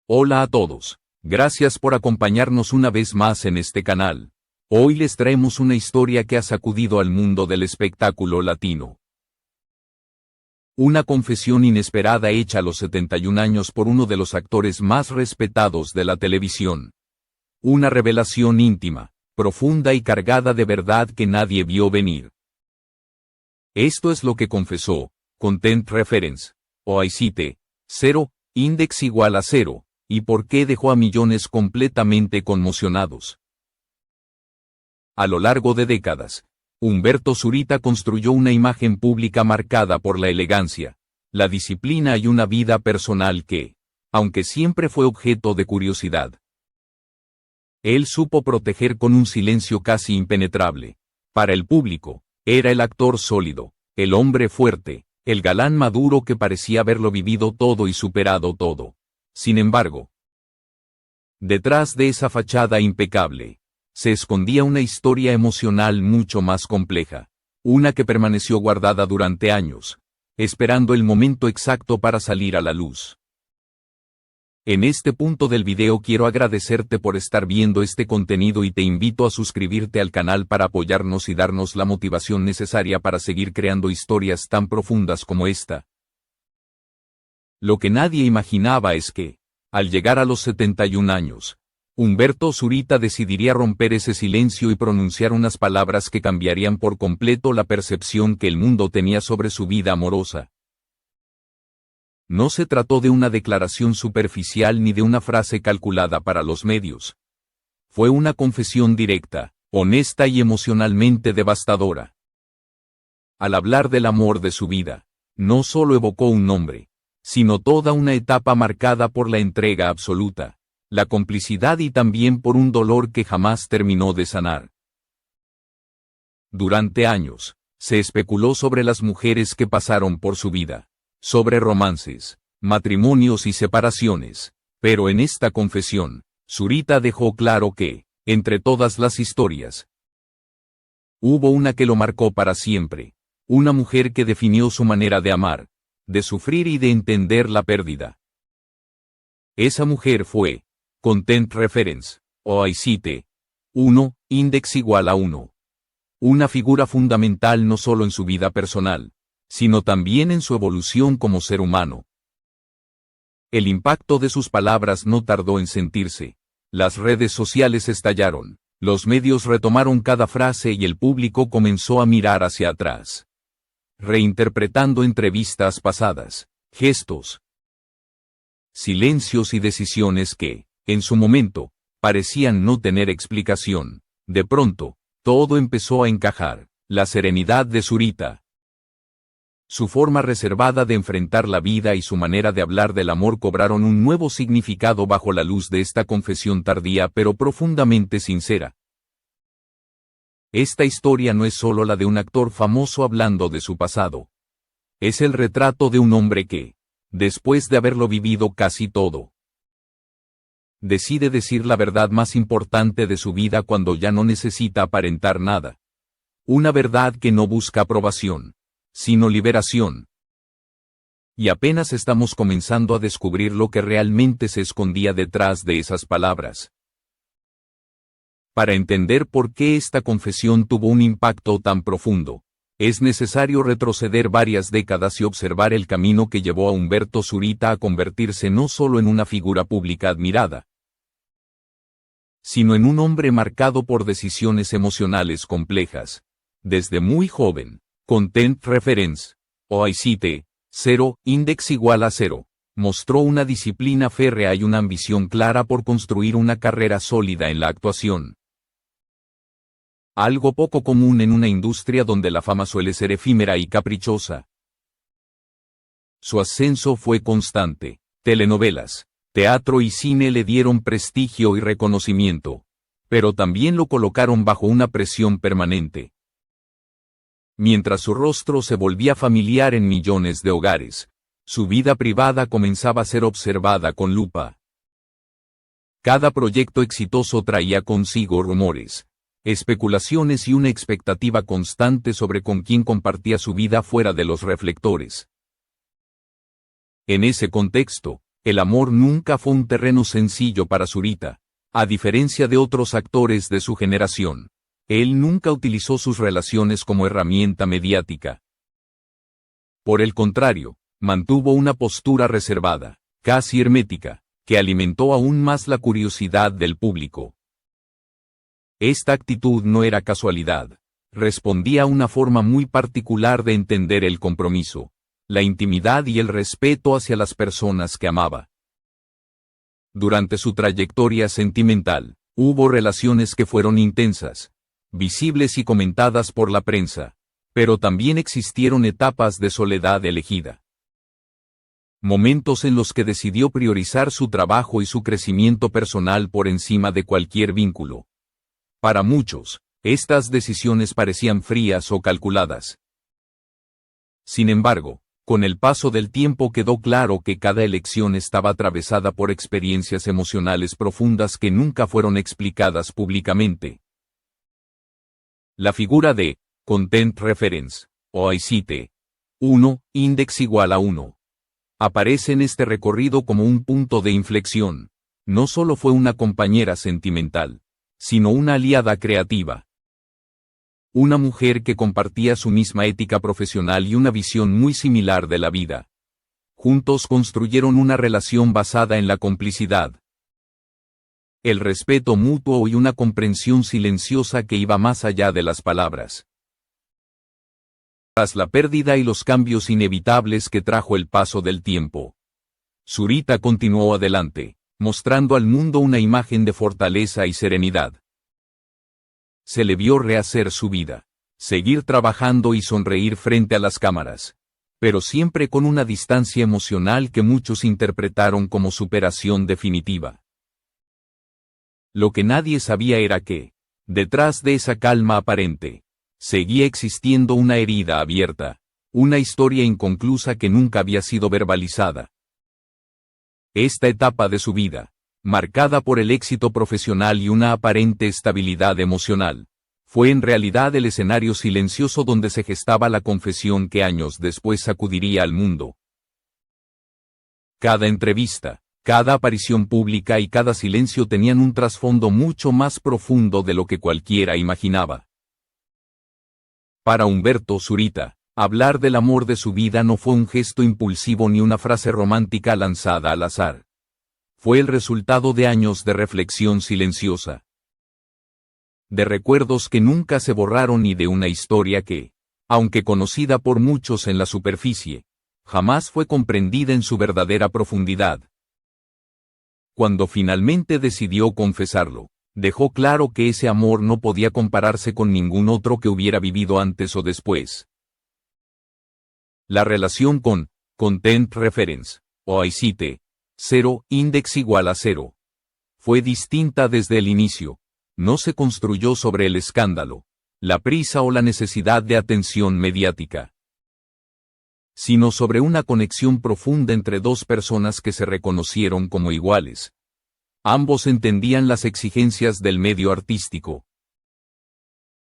Hola a todos. Gracias por acompañarnos una vez más en este canal. Hoy les traemos una historia que ha sacudido al mundo del espectáculo latino. Una confesión inesperada hecha a los 71 años por uno de los actores más respetados de la televisión. Una revelación íntima, profunda y cargada de verdad que nadie vio venir. Esto es lo que confesó, Content Reference, o ICT, 0, Index igual a 0. ¿Y por qué dejó a millones completamente conmocionados? A lo largo de décadas, Humberto Zurita construyó una imagen pública marcada por la elegancia, la disciplina y una vida personal que, aunque siempre fue objeto de curiosidad, él supo proteger con un silencio casi impenetrable. Para el público, era el actor sólido, el hombre fuerte, el galán maduro que parecía haberlo vivido todo y superado todo. Sin embargo, detrás de esa fachada impecable, se escondía una historia emocional mucho más compleja, una que permaneció guardada durante años, esperando el momento exacto para salir a la luz. En este punto del video quiero agradecerte por estar viendo este contenido y te invito a suscribirte al canal para apoyarnos y darnos la motivación necesaria para seguir creando historias tan profundas como esta. Lo que nadie imaginaba es que, al llegar a los 71 años, Humberto Zurita decidiría romper ese silencio y pronunciar unas palabras que cambiarían por completo la percepción que el mundo tenía sobre su vida amorosa. No se trató de una declaración superficial ni de una frase calculada para los medios. Fue una confesión directa, honesta y emocionalmente devastadora. Al hablar del amor de su vida, no solo evocó un nombre, sino toda una etapa marcada por la entrega absoluta, la complicidad y también por un dolor que jamás terminó de sanar. Durante años, se especuló sobre las mujeres que pasaron por su vida, sobre romances, matrimonios y separaciones, pero en esta confesión, Zurita dejó claro que, entre todas las historias, hubo una que lo marcó para siempre, una mujer que definió su manera de amar, de sufrir y de entender la pérdida. Esa mujer fue, Content Reference, o ICT, 1, Index igual a 1. Una figura fundamental no solo en su vida personal, sino también en su evolución como ser humano. El impacto de sus palabras no tardó en sentirse. Las redes sociales estallaron, los medios retomaron cada frase y el público comenzó a mirar hacia atrás, reinterpretando entrevistas pasadas, gestos, silencios y decisiones que, en su momento, parecían no tener explicación. De pronto, todo empezó a encajar. La serenidad de Zurita, su forma reservada de enfrentar la vida y su manera de hablar del amor cobraron un nuevo significado bajo la luz de esta confesión tardía pero profundamente sincera. Esta historia no es solo la de un actor famoso hablando de su pasado. Es el retrato de un hombre que, después de haberlo vivido casi todo, decide decir la verdad más importante de su vida cuando ya no necesita aparentar nada. Una verdad que no busca aprobación, sino liberación. Y apenas estamos comenzando a descubrir lo que realmente se escondía detrás de esas palabras. Para entender por qué esta confesión tuvo un impacto tan profundo, es necesario retroceder varias décadas y observar el camino que llevó a Humberto Zurita a convertirse no solo en una figura pública admirada, sino en un hombre marcado por decisiones emocionales complejas. Desde muy joven, Content Reference, o ICT, 0, Index igual a 0, mostró una disciplina férrea y una ambición clara por construir una carrera sólida en la actuación. Algo poco común en una industria donde la fama suele ser efímera y caprichosa. Su ascenso fue constante. Telenovelas, teatro y cine le dieron prestigio y reconocimiento, pero también lo colocaron bajo una presión permanente. Mientras su rostro se volvía familiar en millones de hogares, su vida privada comenzaba a ser observada con lupa. Cada proyecto exitoso traía consigo rumores, especulaciones y una expectativa constante sobre con quién compartía su vida fuera de los reflectores. En ese contexto, El amor nunca fue un terreno sencillo para Zurita. A diferencia de otros actores de su generación, él nunca utilizó sus relaciones como herramienta mediática. Por el contrario, mantuvo una postura reservada, casi hermética, que alimentó aún más la curiosidad del público. Esta actitud no era casualidad, respondía a una forma muy particular de entender el compromiso, la intimidad y el respeto hacia las personas que amaba. Durante su trayectoria sentimental, hubo relaciones que fueron intensas, visibles y comentadas por la prensa, pero también existieron etapas de soledad elegida. Momentos en los que decidió priorizar su trabajo y su crecimiento personal por encima de cualquier vínculo. Para muchos, estas decisiones parecían frías o calculadas. Sin embargo, con el paso del tiempo quedó claro que cada elección estaba atravesada por experiencias emocionales profundas que nunca fueron explicadas públicamente. La figura de Content Reference, o ICT, 1, index igual a 1, aparece en este recorrido como un punto de inflexión. No solo fue una compañera sentimental, sino una aliada creativa. Una mujer que compartía su misma ética profesional y una visión muy similar de la vida. Juntos construyeron una relación basada en la complicidad, el respeto mutuo y una comprensión silenciosa que iba más allá de las palabras. Tras la pérdida y los cambios inevitables que trajo el paso del tiempo, Zurita continuó adelante, mostrando al mundo una imagen de fortaleza y serenidad. Se le vio rehacer su vida, seguir trabajando y sonreír frente a las cámaras, pero siempre con una distancia emocional que muchos interpretaron como superación definitiva. Lo que nadie sabía era que, detrás de esa calma aparente, seguía existiendo una herida abierta, una historia inconclusa que nunca había sido verbalizada. Esta etapa de su vida, marcada por el éxito profesional y una aparente estabilidad emocional, fue en realidad el escenario silencioso donde se gestaba la confesión que años después sacudiría al mundo. Cada entrevista, cada aparición pública y cada silencio tenían un trasfondo mucho más profundo de lo que cualquiera imaginaba. Para Humberto Zurita, hablar del amor de su vida no fue un gesto impulsivo ni una frase romántica lanzada al azar. Fue el resultado de años de reflexión silenciosa. De recuerdos que nunca se borraron y de una historia que, aunque conocida por muchos en la superficie, jamás fue comprendida en su verdadera profundidad. Cuando finalmente decidió confesarlo, dejó claro que ese amor no podía compararse con ningún otro que hubiera vivido antes o después. La relación con Content Reference, o ICT, 0, index igual a 0, fue distinta desde el inicio. No se construyó sobre el escándalo, la prisa o la necesidad de atención mediática, sino sobre una conexión profunda entre dos personas que se reconocieron como iguales. Ambos entendían las exigencias del medio artístico,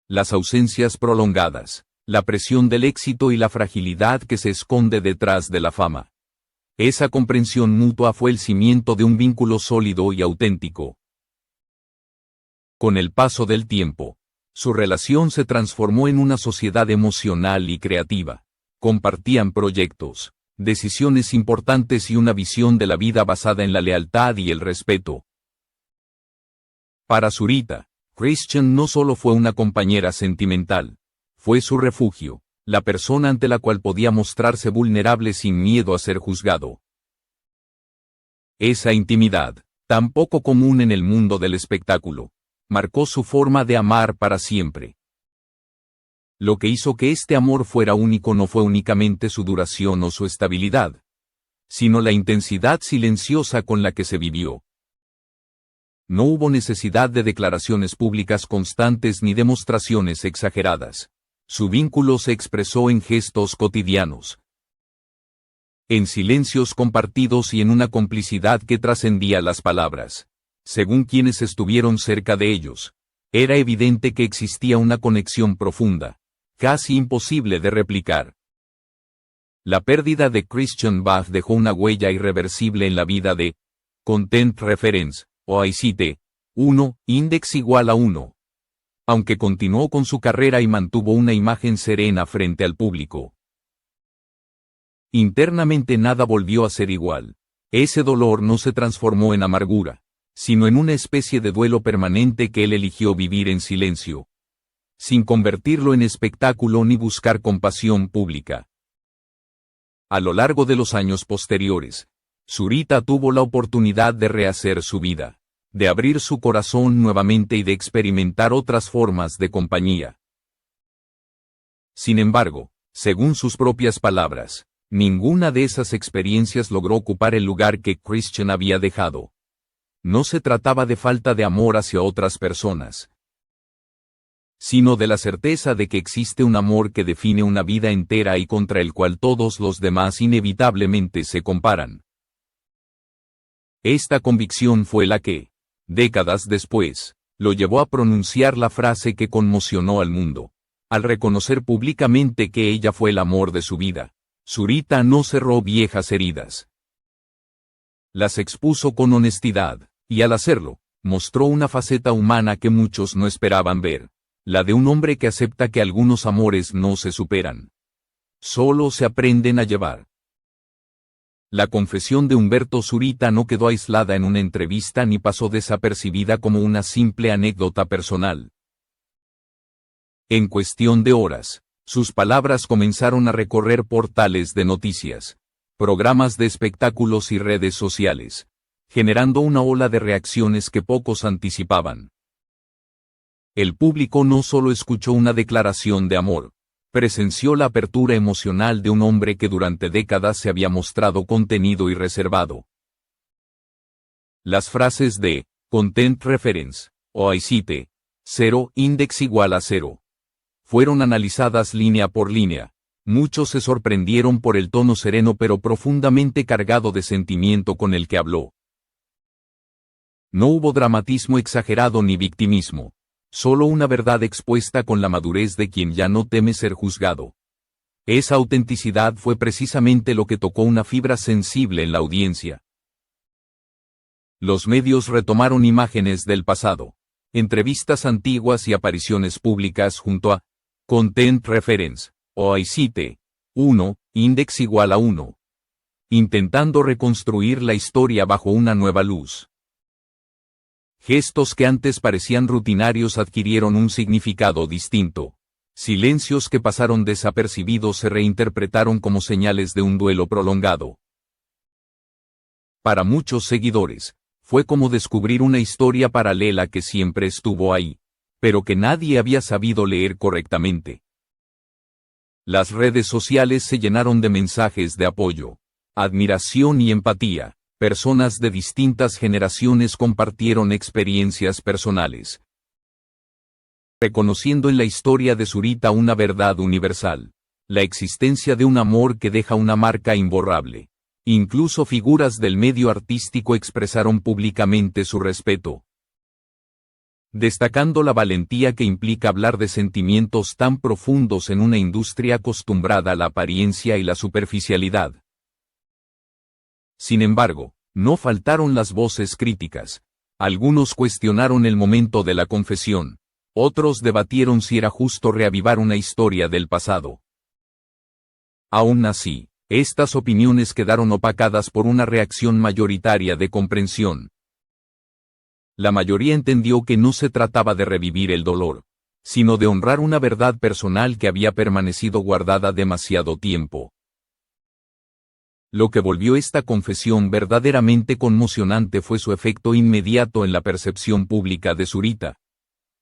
las ausencias prolongadas, la presión del éxito y la fragilidad que se esconde detrás de la fama. Esa comprensión mutua fue el cimiento de un vínculo sólido y auténtico. Con el paso del tiempo, su relación se transformó en una sociedad emocional y creativa. Compartían proyectos, decisiones importantes y una visión de la vida basada en la lealtad y el respeto. Para Zurita, Christian no solo fue una compañera sentimental, fue su refugio, la persona ante la cual podía mostrarse vulnerable sin miedo a ser juzgado. Esa intimidad, tan poco común en el mundo del espectáculo, marcó su forma de amar para siempre. Lo que hizo que este amor fuera único no fue únicamente su duración o su estabilidad, sino la intensidad silenciosa con la que se vivió. No hubo necesidad de declaraciones públicas constantes ni demostraciones exageradas. Su vínculo se expresó en gestos cotidianos, en silencios compartidos y en una complicidad que trascendía las palabras. Según quienes estuvieron cerca de ellos, era evidente que existía una conexión profunda, casi imposible de replicar. La pérdida de Christian Bach dejó una huella irreversible en la vida de Content Reference, o ICT, 1, Index igual a 1. Aunque continuó con su carrera y mantuvo una imagen serena frente al público, internamente nada volvió a ser igual. Ese dolor no se transformó en amargura, sino en una especie de duelo permanente que él eligió vivir en silencio, sin convertirlo en espectáculo ni buscar compasión pública. A lo largo de los años posteriores, Zurita tuvo la oportunidad de rehacer su vida, de abrir su corazón nuevamente y de experimentar otras formas de compañía. Sin embargo, según sus propias palabras, ninguna de esas experiencias logró ocupar el lugar que Christian había dejado. No se trataba de falta de amor hacia otras personas, sino de la certeza de que existe un amor que define una vida entera y contra el cual todos los demás inevitablemente se comparan. Esta convicción fue la que, décadas después, lo llevó a pronunciar la frase que conmocionó al mundo. Al reconocer públicamente que ella fue el amor de su vida, Zurita no cerró viejas heridas. Las expuso con honestidad, y al hacerlo, mostró una faceta humana que muchos no esperaban ver. La de un hombre que acepta que algunos amores no se superan. Solo se aprenden a llevar. La confesión de Humberto Zurita no quedó aislada en una entrevista ni pasó desapercibida como una simple anécdota personal. En cuestión de horas, sus palabras comenzaron a recorrer portales de noticias, programas de espectáculos y redes sociales, generando una ola de reacciones que pocos anticipaban. El público no solo escuchó una declaración de amor, presenció la apertura emocional de un hombre que durante décadas se había mostrado contenido y reservado. Las frases de Content Reference, o ICT, 0, Index igual a 0, fueron analizadas línea por línea. Muchos se sorprendieron por el tono sereno pero profundamente cargado de sentimiento con el que habló. No hubo dramatismo exagerado ni victimismo. Solo una verdad expuesta con la madurez de quien ya no teme ser juzgado. Esa autenticidad fue precisamente lo que tocó una fibra sensible en la audiencia. Los medios retomaron imágenes del pasado, entrevistas antiguas y apariciones públicas junto a Content Reference, o ICT, 1, Index igual a 1, intentando reconstruir la historia bajo una nueva luz. Gestos que antes parecían rutinarios adquirieron un significado distinto. Silencios que pasaron desapercibidos se reinterpretaron como señales de un duelo prolongado. Para muchos seguidores, fue como descubrir una historia paralela que siempre estuvo ahí, pero que nadie había sabido leer correctamente. Las redes sociales se llenaron de mensajes de apoyo, admiración y empatía. Personas de distintas generaciones compartieron experiencias personales, reconociendo en la historia de Zurita una verdad universal, la existencia de un amor que deja una marca imborrable. Incluso figuras del medio artístico expresaron públicamente su respeto, destacando la valentía que implica hablar de sentimientos tan profundos en una industria acostumbrada a la apariencia y la superficialidad. Sin embargo, no faltaron las voces críticas. Algunos cuestionaron el momento de la confesión, otros debatieron si era justo reavivar una historia del pasado. Aún así, estas opiniones quedaron opacadas por una reacción mayoritaria de comprensión. La mayoría entendió que no se trataba de revivir el dolor, sino de honrar una verdad personal que había permanecido guardada demasiado tiempo. Lo que volvió esta confesión verdaderamente conmocionante fue su efecto inmediato en la percepción pública de Zurita.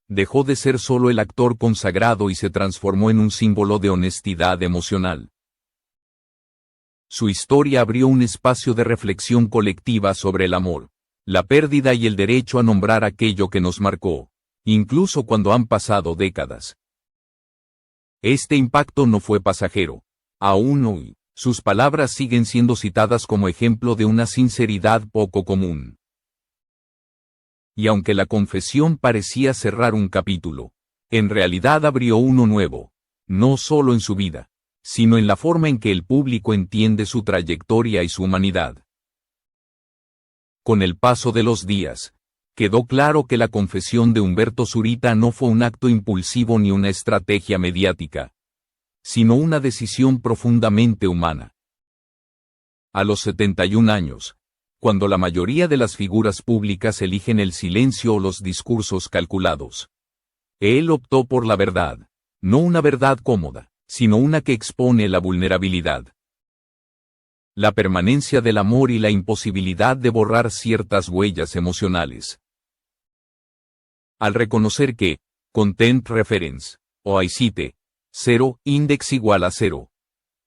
Dejó de ser solo el actor consagrado y se transformó en un símbolo de honestidad emocional. Su historia abrió un espacio de reflexión colectiva sobre el amor, la pérdida y el derecho a nombrar aquello que nos marcó, incluso cuando han pasado décadas. Este impacto no fue pasajero. Aún hoy, sus palabras siguen siendo citadas como ejemplo de una sinceridad poco común. Y aunque la confesión parecía cerrar un capítulo, en realidad abrió uno nuevo, no solo en su vida, sino en la forma en que el público entiende su trayectoria y su humanidad. Con el paso de los días, quedó claro que la confesión de Humberto Zurita no fue un acto impulsivo ni una estrategia mediática, sino una decisión profundamente humana. A los 71 años, cuando la mayoría de las figuras públicas eligen el silencio o los discursos calculados, él optó por la verdad, no una verdad cómoda, sino una que expone la vulnerabilidad, la permanencia del amor y la imposibilidad de borrar ciertas huellas emocionales. Al reconocer que, content reference, o I cite, 0, index igual a 0,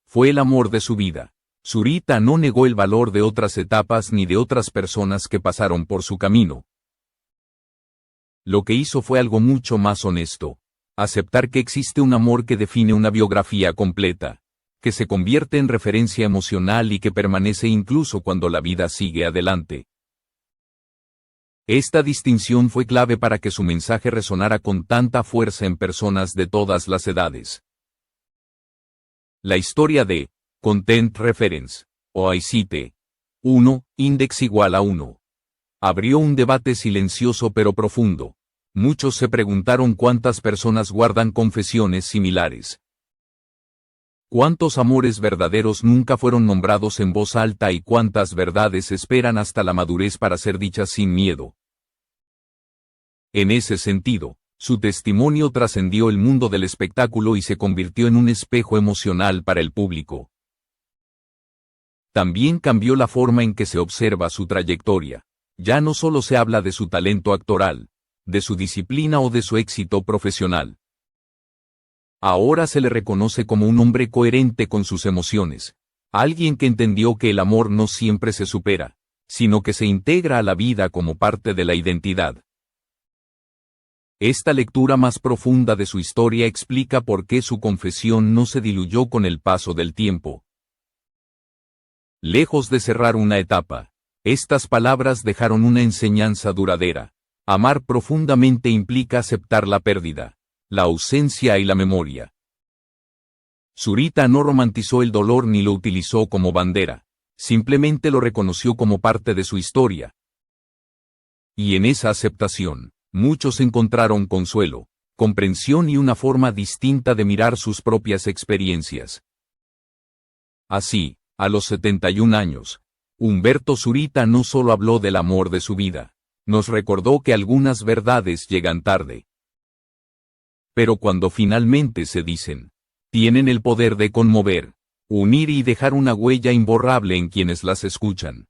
fue el amor de su vida, Zurita no negó el valor de otras etapas ni de otras personas que pasaron por su camino. Lo que hizo fue algo mucho más honesto, aceptar que existe un amor que define una biografía completa, que se convierte en referencia emocional y que permanece incluso cuando la vida sigue adelante. Esta distinción fue clave para que su mensaje resonara con tanta fuerza en personas de todas las edades. La historia de Content Reference, o I cite, 1, index igual a 1, abrió un debate silencioso pero profundo. Muchos se preguntaron cuántas personas guardan confesiones similares. ¿Cuántos amores verdaderos nunca fueron nombrados en voz alta y cuántas verdades esperan hasta la madurez para ser dichas sin miedo? En ese sentido, su testimonio trascendió el mundo del espectáculo y se convirtió en un espejo emocional para el público. También cambió la forma en que se observa su trayectoria. Ya no solo se habla de su talento actoral, de su disciplina o de su éxito profesional. Ahora se le reconoce como un hombre coherente con sus emociones, alguien que entendió que el amor no siempre se supera, sino que se integra a la vida como parte de la identidad. Esta lectura más profunda de su historia explica por qué su confesión no se diluyó con el paso del tiempo. Lejos de cerrar una etapa, estas palabras dejaron una enseñanza duradera. Amar profundamente implica aceptar la pérdida, la ausencia y la memoria. Zurita no romantizó el dolor ni lo utilizó como bandera, simplemente lo reconoció como parte de su historia. Y en esa aceptación, muchos encontraron consuelo, comprensión y una forma distinta de mirar sus propias experiencias. Así, a los 71 años, Humberto Zurita no solo habló del amor de su vida, nos recordó que algunas verdades llegan tarde. Pero cuando finalmente se dicen, tienen el poder de conmover, unir y dejar una huella imborrable en quienes las escuchan.